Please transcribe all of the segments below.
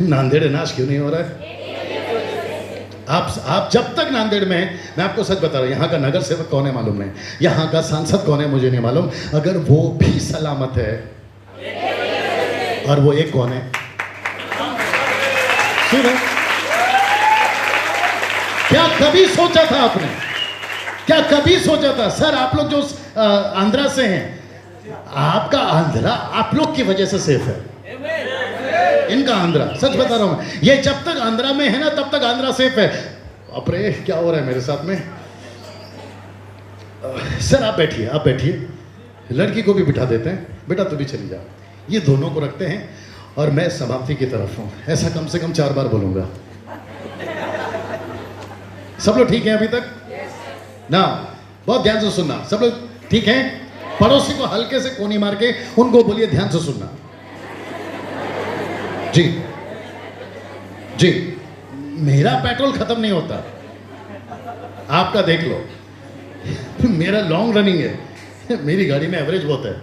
नांदेड़ नाश क्यों नहीं हो रहा है? आप जब तक नांदेड़ में हैं, मैं आपको सच बता रहा हूँ, यहाँ का नगर सेवक कौन है मालूम नहीं, यहाँ का सांसद कौन है मुझे नहीं मालूम, अगर वो भी सलामत है, और वो एक कौन है? सुनो, क्या कभी सोचा था आपने, क्या कभी सोचा था? सर आप लोग जो आंध्रा से हैं, आपका आंध्रा आप लोग की वजह से सेफ है, इनका आंध्रा, सच बता रहा हूं, ये जब तक आंध्रा में है ना तब तक आंध्रा सेफ है। अरे क्या हो रहा है मेरे साथ में? सर आप बैठिए, आप बैठिए, लड़की को भी बिठा देते हैं, बेटा तू भी चली जा, ये दोनों को रखते हैं और मैं समाप्ति की तरफ हूं। ऐसा कम से कम 4 बार बोलूंगा। सब लोग ठीक है अभी तक ना? बहुत ध्यान से सुनना, सब लोग ठीक है? पड़ोसी को हल्के से कोनी मार के उनको बोलिए ध्यान से सुनना। जी जी, मेरा पेट्रोल खत्म नहीं होता, आपका देख लो, मेरा लॉन्ग रनिंग है, मेरी गाड़ी में एवरेज बहुत है,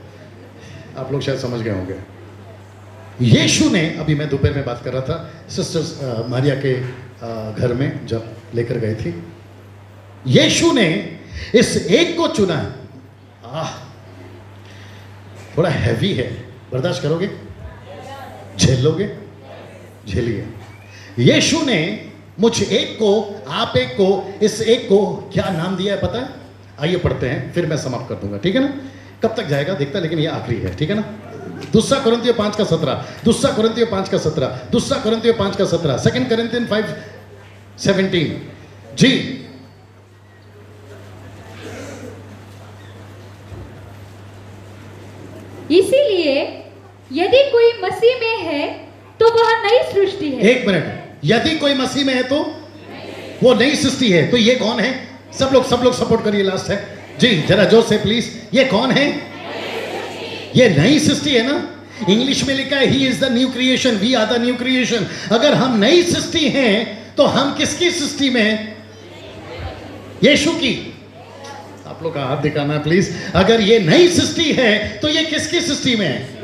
आप लोग शायद समझ गए होंगे। यीशु ने, अभी मैं दोपहर में बात कर रहा था, सिस्टर मारिया के घर में जब लेकर गए थे, यीशु ने इस एक को चुना है। थोड़ा हैवी है, बर्दाश्त करोगे? झेल लोगे? झेलिए। यीशु ने मुझ एक को, आप एक को, इस एक को क्या नाम दिया है पता है? आइए पढ़ते हैं, फिर मैं समाप्त कर दूंगा, ठीक है ना? कब तक जाएगा देखता, लेकिन ये आखिरी है, ठीक है ना? दूसरा कोरिन्थियों 5:17, दूसरा कोरिन्थियों 5:17, दूसरा कोरिन्थियों 5:17, 2 कोरिन्थियन 5:17। जी इसीलिए यदि कोई मसीह में है तो वह नई सृष्टि है। एक मिनट, यदि कोई मसीह में है तो वो नई सृष्टि है। तो ये कौन है? सब लोग सपोर्ट करिए, लास्ट है जी, जरा जोर से प्लीज। ये कौन है? ये नई सृष्टि है ना? इंग्लिश में लिखा है ही is the new creation, we are the new creation. अगर हम नई सृष्टि हैं तो हम किसकी सृष्टि में हैं? यीशु की। आप लोग का हाथ दिखाना प्लीज। अगर ये नई सृष्टि है तो ये किसकी सृष्टि में है?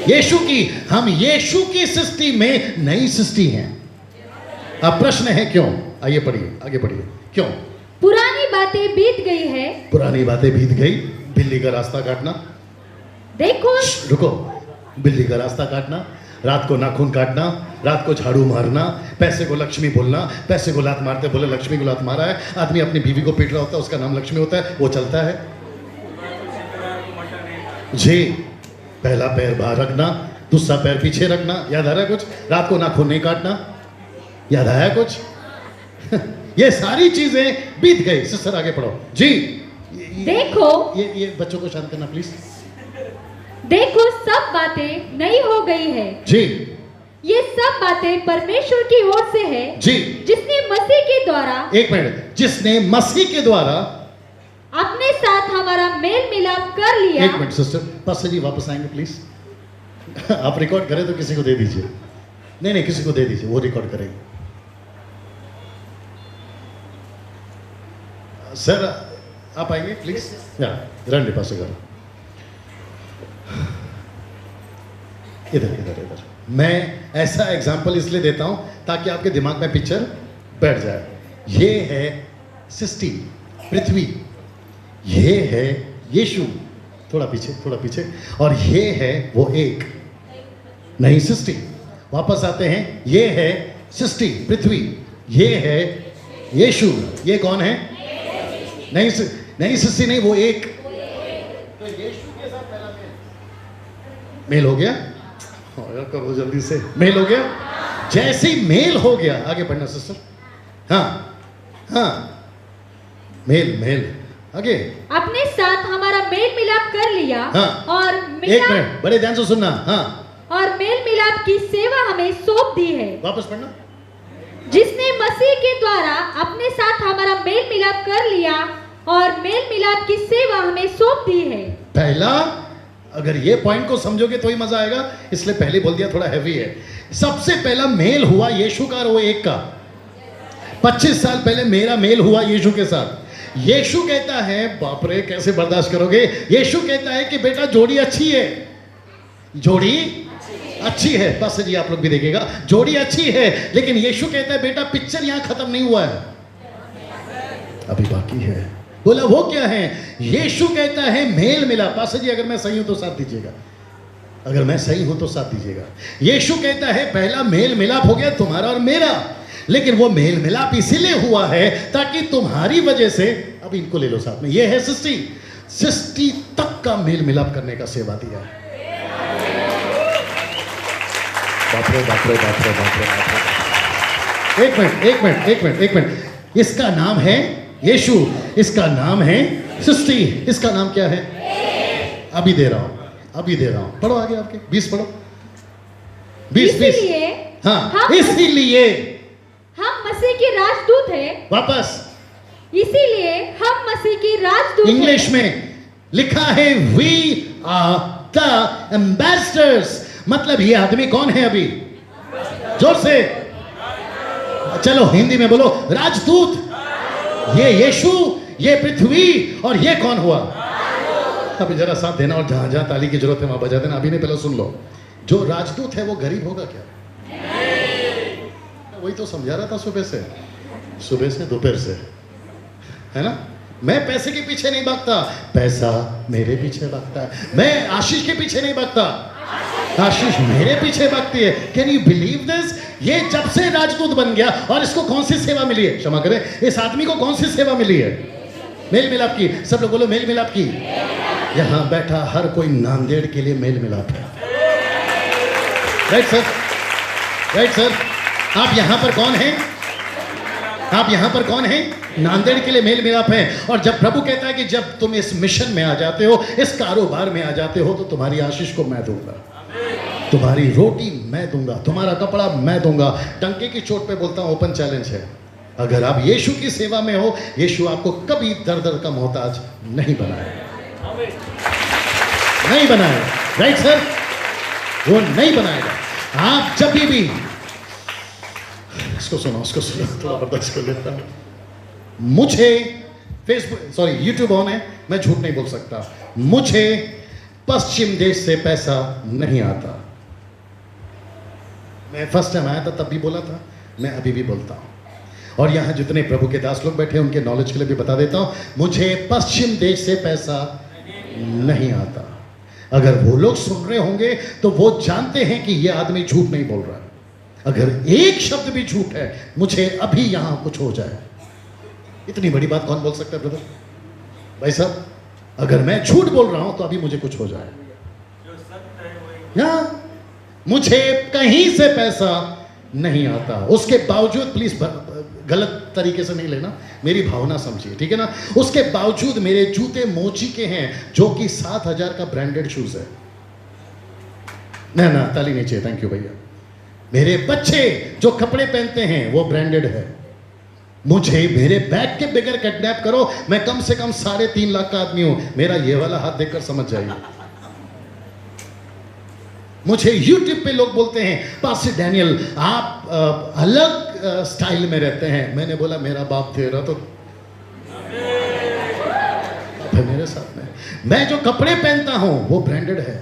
यीशु की। हम यीशु की सृष्टि में नई सृष्टि हैं। अब प्रश्न है क्यों? आइए पढ़िए, आगे पढ़िए। क्यों? पुरानी बातें बीत गई है। पुरानी बातें बीत गई। बिल्ली का रास्ता काटना, देखो, रुको, बिल्ली का रास्ता काटना, रात को नाखून काटना, रात को झाड़ू मारना, पैसे को लक्ष्मी बोलना, पैसे को लात मारते बोले लक्ष्मी को लात मारा है। आदमी अपनी बीवी को पीट रहा होता है, उसका नाम लक्ष्मी होता है, वो चलता है जी। पहला पैर बाहर रखना, दूसरा पैर पीछे रखना, याद आ रहा है कुछ? रात को नाखून नहीं काटना, याद आया कुछ? ये सारी चीजें बीत गई। सिस्टर आगे पढ़ो जी। देखो, ये बच्चों को शांत करना प्लीज। देखो सब बातें नई हो गई है जी। ये सब बातें परमेश्वर की ओर से है जी, जिसने मसीह के द्वारा, एक मिनट, जिसने मसीह के द्वारा अपने साथ हमारा मेल मिलाप कर लिया। एक मिनट सिस्टर, पास्टर जी वापस आएंगे प्लीज। आप रिकॉर्ड करें तो किसी को दे दीजिए। नहीं, किसी को दे दीजिए, वो रिकॉर्ड करेंगे। सर आप आएंगे प्लीज। रणडी पास करो, इधर। मैं ऐसा एग्जाम्पल इसलिए देता हूं ताकि आपके दिमाग में पिक्चर बैठ जाए। ये है सृष्टि, पृथ्वी, ये है यीशु, थोड़ा पीछे, और ये है वो एक नई सृष्टि। वापस आते हैं, ये है सृष्टि, पृथ्वी, ये है यीशु। ये कौन है? नई सृष्टि नहीं, वो एक। तो यीशु के साथ पहला मेल हो गया। करो जल्दी से, मेल हो गया। जैसे ही मेल हो गया, आगे पढ़ना सिस्टर। हाँ, मेल आगे। अपने साथ हमारा मेल मिलाप कर लिया। हाँ, और एक मिनट, बड़े ध्यान से सुनना। हाँ, और मेल मिलाप की सेवा हमें सौंप दी है। वापस पढ़ना। जिसने मसीह के द्वारा अपने साथ हमारा मेल मिलाप कर लिया और मेल मिलाप की सेवा हमें सौंप दी है। पहला, अगर ये पॉइंट को समझोगे तो ही मजा आएगा, इसलिए पहले बोल दिया, थोड़ा हैवी है। सबसे पहला मेल हुआ यीशु का और वो एक का। 25 साल पहले मेरा मेल हुआ यीशु के साथ। यीशु कहता है, बाप रे कैसे बर्दाश्त करोगे? यीशु कहता है कि बेटा जोड़ी अच्छी है, जोड़ी अच्छी है, बस जी आप लोग भी देखिएगा, जोड़ी अच्छी है, लेकिन यीशु कहता है बेटा पिक्चर यहां खत्म नहीं हुआ है, अभी बाकी है। बोला वो क्या है? यीशु कहता है मेल मिलाप। पास जी अगर मैं सही हूं तो साथ दीजिएगा, अगर मैं सही हूं तो साथ दीजिएगा। यीशु कहता है पहला मेल मिलाप हो गया तुम्हारा और मेरा, लेकिन वो मेल मिलाप इसीलिए हुआ है ताकि तुम्हारी वजह से, अब इनको ले लो साथ में, ये है सृष्टि तक का मेल मिलाप करने का सेवा दिया है। बाप रे बाप रे बाप रे बाप रे बाप रे। एक मिनट, इसका नाम है यीशु, इसका नाम है सृष्टि, इसका नाम क्या है? अभी दे रहा हूं, पढ़ो आगे आपके 20 पढ़ो, 20। हाँ, इसीलिए हम मसीह के राजदूत हैं। वापस, इसीलिए हम मसीह के राजदूत हैं। इंग्लिश में लिखा है वी आर द एम्बेसडर्स। मतलब ये आदमी कौन है? अभी जोर से चलो हिंदी में बोलो, राजदूत। ये यीशु, ये पृथ्वी, और ये कौन हुआ? अभी जरा साथ देना, और जहां जहां ताली की जरूरत है वहां बजा देना। अभी नहीं, पहले सुन लो। जो राजदूत है वो गरीब होगा क्या? वही तो समझा रहा था सुबह से दोपहर से, है ना? मैं पैसे के पीछे नहीं भागता, पैसा मेरे पीछे भागता है। मैं आशीष के पीछे नहीं भागता, आशीष मेरे पीछे भागती है। Can you believe this? ये जब से राजदूत बन गया, और इसको कौन सी सेवा मिली है? क्षमा करें, इस आदमी को कौन सी सेवा मिली है? मेल मिलाप की। सब लोग बोलो मेल मिलाप की। यहां बैठा हर कोई नांदेड़ के लिए मेल मिलाप है। Right sir, right sir. आप यहां पर कौन हैं? आप यहां पर कौन हैं? नांदेड़ के लिए मेल मिलाप है। और जब प्रभु कहता है कि जब तुम इस मिशन में आ जाते हो, इस कारोबार में आ जाते हो, तो तुम्हारी आशीष को मैं दूंगा, तुम्हारी रोटी मैं दूंगा, तुम्हारा कपड़ा मैं दूंगा। डंके की चोट पे बोलता हूं, ओपन चैलेंज है, अगर आप यीशु की सेवा में हो, यीशु आपको कभी दर का मोहताज नहीं बनाएगा, नहीं बनाएगा। राइट सर, वो नहीं बनाएगा। आप जब भी इसको सुनो, थोड़ा बर्दाश्त कर लेता हूं। मुझे यूट्यूब ऑन है, मैं झूठ नहीं बोल सकता। मुझे पश्चिम देश से पैसा नहीं आता। मैं फर्स्ट टाइम आया था तब भी बोला था, मैं अभी भी बोलता हूं। और यहां जितने प्रभु के दास लोग बैठे हैं उनके नॉलेज के लिए भी बता देता हूं, मुझे पश्चिम देश से पैसा नहीं आता। अगर वो लोग सुन रहे होंगे तो वो जानते हैं कि ये आदमी झूठ नहीं बोल रहा है। अगर एक शब्द भी झूठ है, मुझे अभी यहां कुछ हो जाए। इतनी बड़ी बात कौन बोल सकता है ब्रदर? भाई साहब, अगर मैं झूठ बोल रहा हूं तो अभी मुझे कुछ हो जाए। मुझे कहीं से पैसा नहीं आता, उसके बावजूद, प्लीज गलत तरीके से नहीं लेना, मेरी भावना समझिए, ठीक है ना? उसके बावजूद मेरे जूते मोची के हैं, जो कि 7,000 का ब्रांडेड शूज है। ना ताली नहीं चाहिए, थैंक यू भैया। मेरे बच्चे जो कपड़े पहनते हैं वो ब्रांडेड है। मुझे मेरे बैग के बगैर किडनैप करो, मैं कम से कम 3.5 लाख का आदमी हूं। मेरा ये वाला हाथ देखकर समझ जाइए। मुझे YouTube पे लोग बोलते हैं, पास्टर डैनियल आप अलग स्टाइल में रहते हैं। मैंने बोला मेरा बाप तेरा तो मेरे साथ में, मैं जो कपड़े पहनता हूं वो ब्रांडेड है।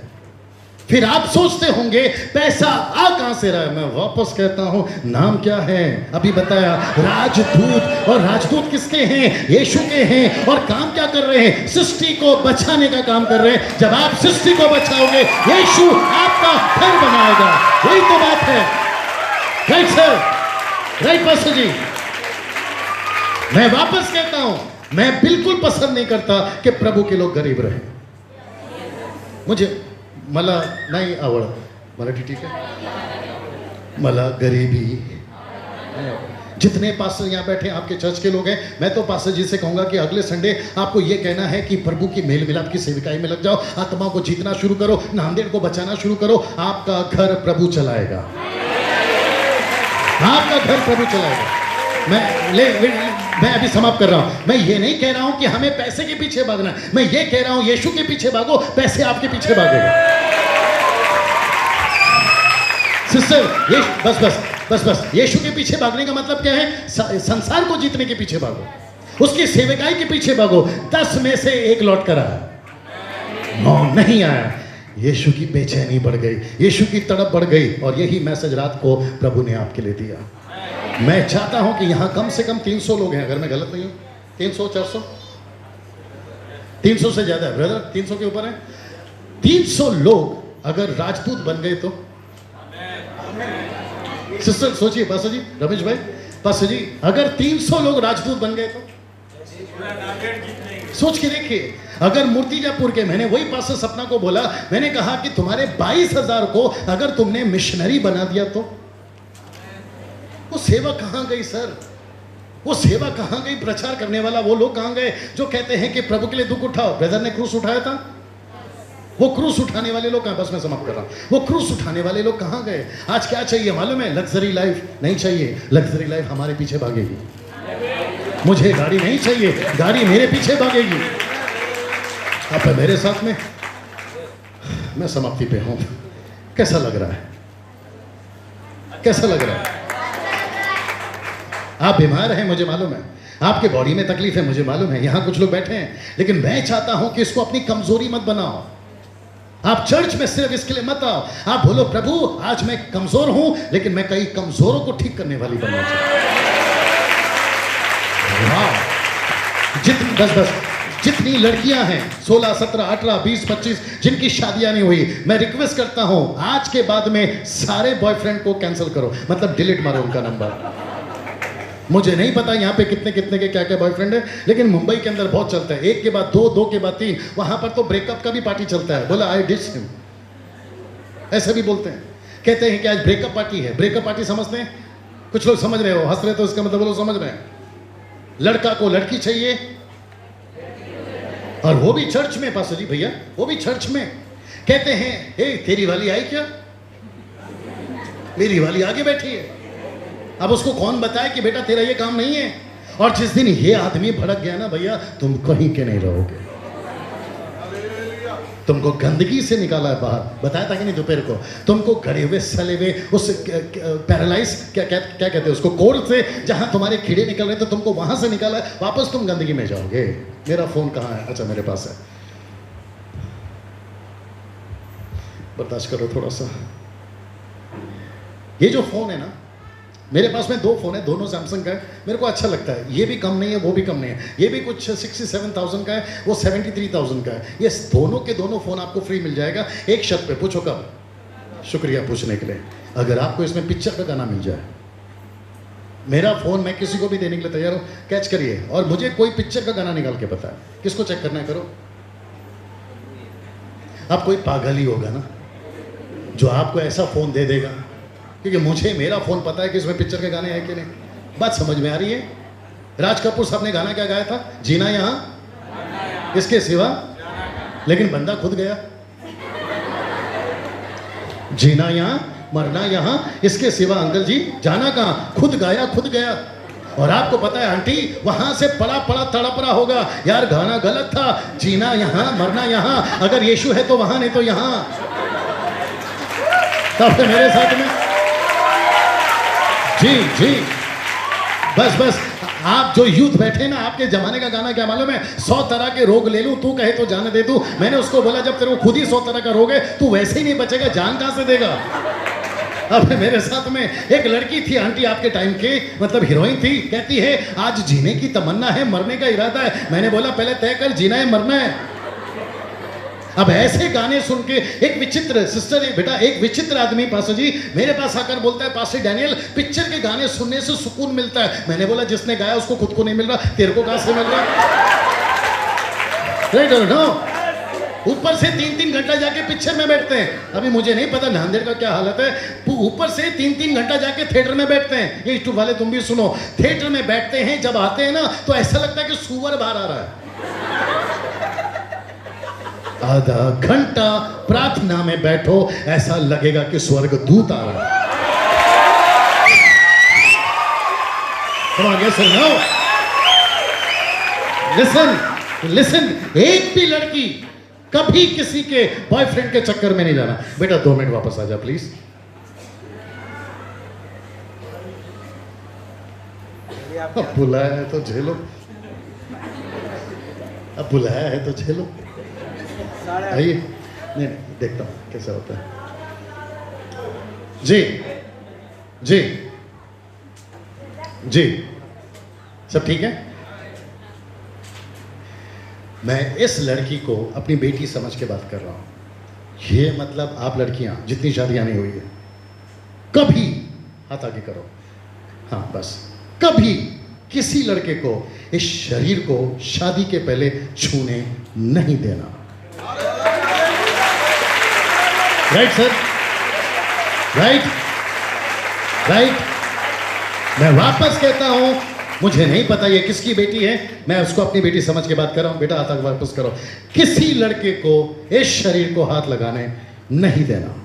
फिर आप सोचते होंगे पैसा आ कहां से रहा है? मैं वापस कहता हूं, नाम क्या है? अभी बताया, राजदूत। और राजदूत किसके हैं? यीशु के हैं। और काम क्या कर रहे हैं? सृष्टि को बचाने का काम कर रहे हैं। जब आप सृष्टि को बचाओगे, यीशु आपका घर बनाएगा। वही तो बात है। राइट सर, राइट पास्टर जी। मैं वापस कहता हूं, मैं बिल्कुल पसंद नहीं करता कि प्रभु के लोग गरीब रहे। मुझे मला नाही आवड मराठी, ठीक है? मला गरीबी। जितने पास्टर यहाँ बैठे आपके चर्च के लोग हैं, मैं तो पास्टर जी से कहूंगा कि अगले संडे आपको ये कहना है कि प्रभु की मेल मिलाप की सेविकाई में लग जाओ, आत्मा को जीतना शुरू करो, नांदेड़ को बचाना शुरू करो। आपका घर प्रभु चलाएगा, आपका घर प्रभु चलाएगा। मैं अभी समाप्त कर रहा हूं। मैं ये नहीं कह रहा हूं कि हमें पैसे के पीछे भागना, मैं ये कह रहा हूं यीशु के पीछे भागो, पैसे आपके पीछे भागेगा। सिस्टर, ये बस यीशु के पीछे भागने का मतलब क्या है? संसार को जीतने के पीछे भागो, उसकी सेवकाई के पीछे भागो। 10 में से 1 लौट कर आया, 9 नहीं आया। यीशु की बेचैनी बढ़ गई, यीशु की तड़प बढ़ गई, और यही मैसेज रात को प्रभु ने आपके लिए दिया। मैं चाहता हूं कि यहां कम से कम 300 लोग हैं, अगर मैं गलत नहीं हूं। 300 400 300 से ज्यादा है ब्रदर, 300 के ऊपर है। 300 लोग अगर राजदूत बन गए तो, सिस्टर सोचिए, पास्टर जी, रमेश भाई, पास्टर जी, अगर 300 लोग राजदूत बन गए तो सोच के देखिए। अगर मूर्तिजापुर के, मैंने वही पास्टर सपना को बोला, मैंने कहा कि तुम्हारे 22,000 को अगर तुमने मिशनरी बना दिया तो वो सेवा कहां गई सर? वो सेवा कहां गई? प्रचार करने वाला वो लोग कहां गए जो कहते हैं कि प्रभु के लिए दुख उठाओ? ब्रदर ने क्रूस उठाया था, वो क्रूस उठाने वाले लोग कहां? बस मैं समाप्त कर रहा हूं। वो क्रूस उठाने वाले लोग कहां गए? आज क्या चाहिए मालूम है? लग्जरी लाइफ नहीं चाहिए। लग्जरी लाइफ हमारे पीछे भागेगी। मुझे गाड़ी नहीं चाहिए, गाड़ी मेरे पीछे भागेगी। आप मेरे साथ में, मैं समाप्ति पे हूं। कैसा लग रहा है? कैसा लग रहा है? आप बीमार हैं, मुझे मालूम है, आपके बॉडी में तकलीफ है, मुझे मालूम है, यहां कुछ लोग बैठे हैं, लेकिन मैं चाहता हूं कि इसको अपनी कमजोरी मत बनाओ। आप चर्च में सिर्फ इसके लिए मत आओ, आप बोलो प्रभु आज मैं कमजोर हूं, लेकिन मैं कई कमजोरों को ठीक करने वाली बनना चाहता हूं। बस जितनी लड़कियां हैं 16, 17, 18, 20, 25 जिनकी शादियां नहीं हुई, मैं रिक्वेस्ट करता हूं आज के बाद में सारे बॉयफ्रेंड को कैंसिल करो, मतलब डिलीट मारो उनका नंबर। मुझे नहीं पता यहाँ पे कितने कितने के क्या क्या बॉयफ्रेंड है, लेकिन मुंबई के अंदर बहुत चलता है, एक के बाद दो, दो के बाद तीन, वहां पर तो ब्रेकअप का भी पार्टी चलता है। बोला आई डिस हिम, ऐसे भी बोलते हैं, कहते हैं कि आज ब्रेकअप पार्टी है। ब्रेकअप पार्टी समझते हैं? कुछ लोग समझ रहे हो, हंस रहे, तो इसका मतलब वो लोग समझ रहे हैं। लड़का को लड़की चाहिए, और वो भी चर्च में, पास्टर जी भैया, वो भी चर्च में। कहते हैं हे तेरी वाली आई क्या? मेरी वाली आगे बैठी है। अब उसको कौन बताए कि बेटा तेरा ये काम नहीं है? और जिस दिन ये आदमी भड़क गया ना भैया, तुम कहीं के नहीं रहोगे। तुमको गंदगी से निकाला है बाहर, बताया था कि नहीं दोपहर को? तुमको गड़े हुए सले हुए उस पैरालाइज क्या कहते हैं उसको, कोर्ड से जहां तुम्हारे कीड़े निकल रहे थे, तुमको वहां से निकाला है, वापस तुम गंदगी में जाओगे। मेरा फोन कहाँ है? अच्छा मेरे पास है, बर्दाश्त करो थोड़ा सा। ये जो फोन है ना, मेरे पास में 2 फोन है, दोनों सैमसंग का है, मेरे को अच्छा लगता है। ये भी कम नहीं है, वो भी कम नहीं है। ये भी कुछ 67,000 का है, वो 73,000 का है। ये दोनों के दोनों फोन आपको फ्री मिल जाएगा एक शर्त पे। पूछो कब? शुक्रिया पूछने के लिए। अगर आपको इसमें पिक्चर का गाना मिल जाए, मेरा फोन मैं किसी को भी देने के लिए तैयार हूँ, कैच करिए, और मुझे कोई पिक्चर का गाना निकाल के पता है। किसको चेक करना है करो। अब कोई पागल ही होगा ना जो आपको ऐसा फोन दे देगा, क्योंकि मुझे मेरा फोन पता है कि इसमें पिक्चर के गाने हैं कि नहीं। बात समझ में आ रही है? राज कपूर साहब ने गाना क्या गाया था? जीना यहां इसके सिवा, लेकिन बंदा खुद गया। जीना यहां, मरना यहां, इसके सिवा अंकल जी जाना कहां? खुद गाया, खुद गया। और आपको पता है आंटी, वहां से पड़ा पड़ा तड़प रहा होगा, यार गाना गलत था, जीना यहां मरना यहां, अगर यीशु है तो वहां, नहीं तो यहां। तब मेरे साथ में जी जी, बस बस। आप जो यूथ बैठे ना, आपके जमाने का गाना क्या मालूम है? 100 तरह के रोग ले लूं, तू कहे तो जाने दे दूं। मैंने उसको बोला जब तेरे को खुद ही 100 तरह का रोग है, तू वैसे ही नहीं बचेगा, जान कहां से देगा? अब मेरे साथ में एक लड़की थी आंटी आपके टाइम की, मतलब हीरोइन थी, कहती है आज जीने की तमन्ना है, मरने का इरादा है। मैंने बोला पहले तय कर, जीना है मरना है। अब ऐसे गाने सुन के एक विचित्र सिस्टर है बेटा, एक विचित्र आदमी पास्टर जी मेरे पास आकर बोलता है, पास्टर डैनियल पिक्चर के गाने सुनने से सुकून मिलता है। मैंने बोला जिसने गाया उसको खुद को नहीं मिल रहा, तेरे को कहां से मिल रहा? ऊपर से 3-3 घंटा जाके पिक्चर में बैठते हैं। अभी मुझे नहीं पता नांदेड़ का क्या हालत है, ऊपर से 3-3 घंटा जाके थिएटर में बैठते हैं। ये यूट्यूब वाले तुम भी सुनो, थिएटर में बैठते हैं, जब आते हैं ना तो ऐसा लगता है कि सुअर बाहर आ रहा है। आधा घंटा प्रार्थना में बैठो, ऐसा लगेगा कि स्वर्ग दूत आ रहा है। लिसन लिसन, एक भी लड़की कभी किसी के बॉयफ्रेंड के चक्कर में नहीं जाना। बेटा 2 मिनट वापस आ जा प्लीज। अब बुलाया है तो झेलो, अब बुलाया है तो झेलो। आइए नहीं नहीं, देखता हूँ कैसा होता है। जी जी जी, सब ठीक है। मैं इस लड़की को अपनी बेटी समझ के बात कर रहा हूँ। ये मतलब आप लड़कियां जितनी शादियां नहीं हुई है, कभी हाथ आगे करो, हाँ बस, कभी किसी लड़के को इस शरीर को शादी के पहले छूने नहीं देना। Right sir, right right. मैं वापस कहता हूं, मुझे नहीं पता ये किसकी बेटी है, मैं उसको अपनी बेटी समझ के बात कर रहा हूं। बेटा हाथ वापस करो। किसी लड़के को इस शरीर को हाथ लगाने नहीं देना।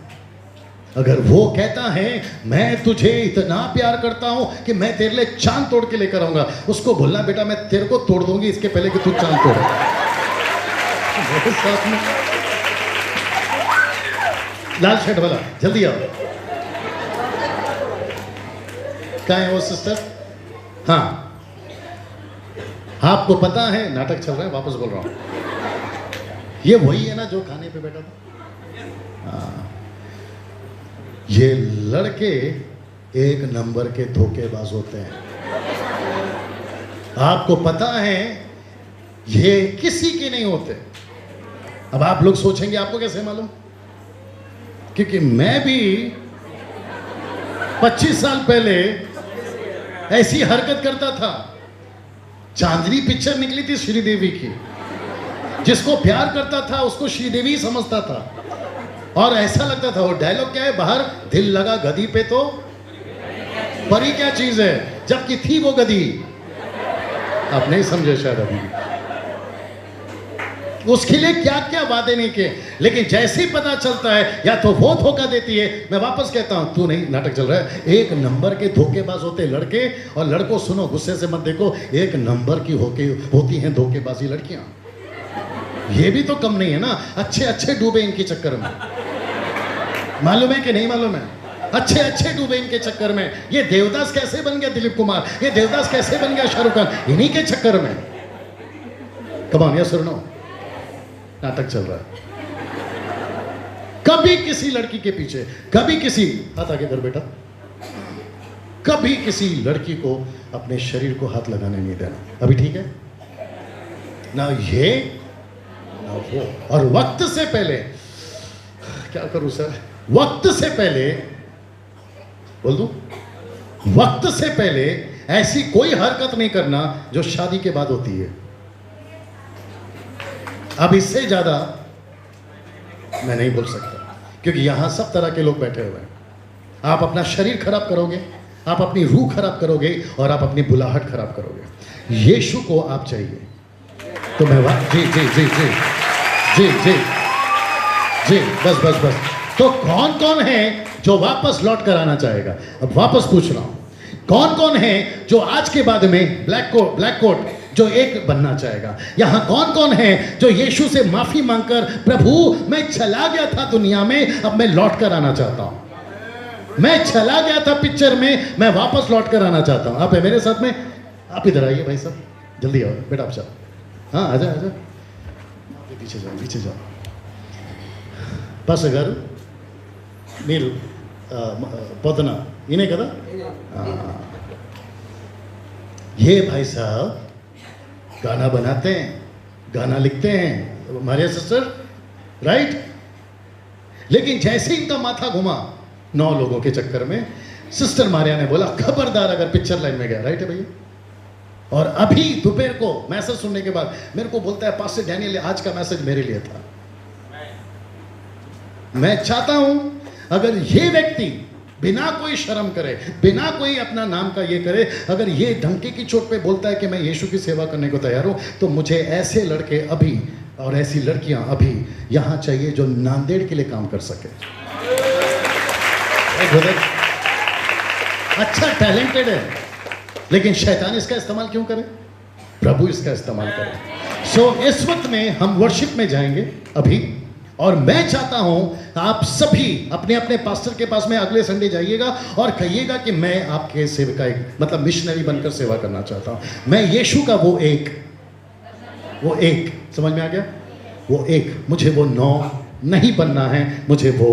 अगर वो कहता है मैं तुझे इतना प्यार करता हूं कि मैं तेरे लिए चांद तोड़ के लेकर आऊंगा, उसको बोलना बेटा मैं तेरे को तोड़ दूंगी इसके पहले कि तू चांद तोड़। साथ में लाल शर्ट वाला जल्दी आओ। कहाँ है वो सिस्टर? हाँ, आपको पता है नाटक चल रहा है, वापस बोल रहा हूं। ये वही है ना जो खाने पे बैठा था? हाँ। ये लड़के एक नंबर के धोखेबाज होते हैं। आपको पता है ये किसी के नहीं होते। अब आप लोग सोचेंगे आपको कैसे मालूम? क्योंकि मैं भी 25 साल पहले ऐसी हरकत करता था। चांदनी पिक्चर निकली थी श्रीदेवी की, जिसको प्यार करता था उसको श्रीदेवी समझता था, और ऐसा लगता था, वो डायलॉग क्या है बाहर, दिल लगा गधी पे तो परी क्या चीज है, जबकि थी वो गधी। आप नहीं समझे शायद अभी। उसके लिए क्या क्या वादे नहीं किए, लेकिन जैसे ही पता चलता है या तो वो धोखा देती है। मैं वापस कहता हूं, तू नहीं, नाटक चल रहा है। एक नंबर के धोखेबाज होते लड़के, और लड़कों सुनो, गुस्से से मत देखो, एक नंबर की होती हैं धोखेबाजी लड़कियां। ये भी तो कम नहीं है ना, अच्छे अच्छे डूबे इनके चक्कर में। मालूम है कि नहीं मालूम है? अच्छे अच्छे डूबे इनके चक्कर में। ये देवदास कैसे बन गया दिलीप कुमार, ये देवदास कैसे बन गया शाहरुख खान, इन्हीं के चक्कर में। कमान या सुनो, नाटक चल रहा है। कभी किसी लड़की के पीछे, कभी किसी, हाथ आगे कर बेटा, कभी किसी लड़की को अपने शरीर को हाथ लगाने नहीं देना। अभी ठीक है ना? ये ना वो। और वक्त से पहले, क्या करूं सर, वक्त से पहले बोल दूं, वक्त से पहले ऐसी कोई हरकत नहीं करना जो शादी के बाद होती है। अब इससे ज्यादा मैं नहीं बोल सकता, क्योंकि यहां सब तरह के लोग बैठे हुए हैं। आप अपना शरीर खराब करोगे, आप अपनी रूह खराब करोगे, और आप अपनी बुलाहट खराब करोगे। यीशु को आप चाहिए तो मैं जी जी जी जी जी जी जी, बस बस बस। तो कौन कौन है जो वापस लौट कर आना चाहेगा? अब वापस पूछ रहा हूं, कौन कौन है जो आज के बाद में ब्लैक कोट जो एक बनना चाहेगा? यहां कौन कौन है जो यीशु से माफी मांगकर, प्रभु मैं चला गया था दुनिया में, अब मैं लौट कर आना चाहता हूं, मैं चला गया था पिक्चर में, मैं वापस लौट कर आना चाहता हूं? आप है मेरे साथ में? आप इधर आइए भाई साहब, जल्दी आओ बेटा, आप जाओ। हाँ आजा आजा, पीछे जाओ पीछे जाओ। बस अगर మీరు పొద్దున ఈయనే కదా? ये भाई साहब गाना बनाते हैं, गाना लिखते हैं, मारिया सिस्टर, राइट? लेकिन जैसे इनका माथा घुमा 9 लोगों के चक्कर में, सिस्टर मारिया ने बोला खबरदार अगर पिक्चर लाइन में गया, राइट है भैया? और अभी दोपहर को मैसेज सुनने के बाद मेरे को बोलता है पास्टर डैनियल आज का मैसेज मेरे लिए था। मैं चाहता हूं अगर ये व्यक्ति बिना कोई शर्म करे, बिना कोई अपना नाम का ये करे, अगर ये धमकी की चोट पे बोलता है कि मैं यीशु की सेवा करने को तैयार हूं, तो मुझे ऐसे लड़के अभी और ऐसी लड़कियां अभी यहां चाहिए जो नांदेड़ के लिए काम कर सके। अच्छा टैलेंटेड है, लेकिन शैतान इसका इस्तेमाल क्यों करे? प्रभु इसका इस्तेमाल करे। सो इस वक्त में हम वर्शिप में जाएंगे अभी, और मैं चाहता हूं आप सभी अपने अपने पास्टर के पास में अगले संडे जाइएगा और कहिएगा कि मैं आपके सेवकाई मतलब मिशनरी बनकर सेवा करना चाहता हूं। मैं यीशु का वो एक, समझ में आ गया? वो एक, मुझे वो 9 नहीं बनना है, मुझे वो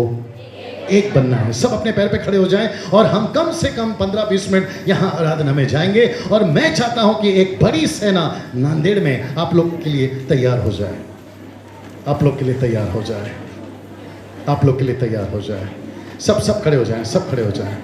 एक बनना है। सब अपने पैर पे खड़े हो जाएं और हम कम से कम 15-20 मिनट यहाँ आराधना में जाएंगे। और मैं चाहता हूँ कि एक बड़ी सेना नांदेड़ में आप लोग के लिए तैयार हो जाए, आप लोग के लिए तैयार हो जाए, आप लोग के लिए तैयार हो जाए। सब खड़े हो जाएं, सब खड़े हो जाएं।